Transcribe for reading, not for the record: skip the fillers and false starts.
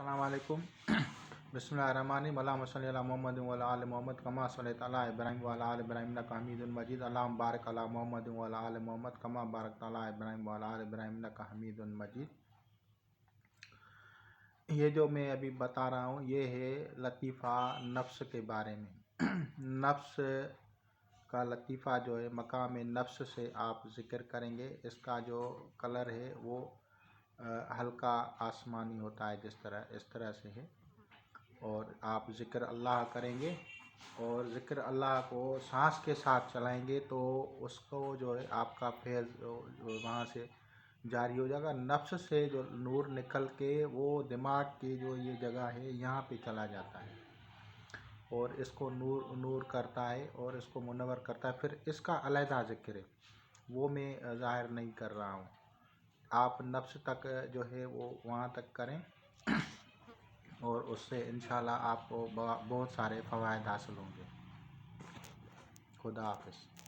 अस्सलाम वालेकुम। बिस्मिल्लाहिर्रहमानिर्रहीम। अल्लाहुम्मा सल्लि अला मुहम्मद व अला आलि मुहम्मद कमा सल्लैता अला इब्राहीम व अला आलि इब्राहीम इन्नका हमीदुम मजीद। अल्लाहुम्मा बारिक अला मुहम्मद व अला आलि मुहम्मद कमा बारकता अला इब्राहीम व अला आलि इब्राहीम इन्नका हमीदुम मजीद। ये जो मैं अभी बता रहा हूँ ये है लतीफ़ा नफ्स के बारे में। नफ्स का लतीफ़ा जो है मकाम नफ्स से आप ज़िक्र करेंगे। इसका जो कलर है वो हल्का आसमानी होता है, इस तरह से है। और आप ज़िक्र अल्लाह करेंगे और ज़िक्र अल्लाह को सांस के साथ चलाएंगे तो उसको जो है आपका फैज़ वहाँ से जारी हो जाएगा। नफ्स से जो नूर निकल के वो दिमाग की जो ये जगह है यहाँ पे चला जाता है और इसको नूर करता है और इसको मुनव्वर करता है। फिर इसका अलहदा ज़िक्र है, वो मैं ज़ाहिर नहीं कर रहा हूँ। आप नफ्स तक जो है वो वहाँ तक करें और उससे इंशाल्लाह आपको बहुत सारे फ़वाइद हासिल होंगे। खुदा हाफ़िज़।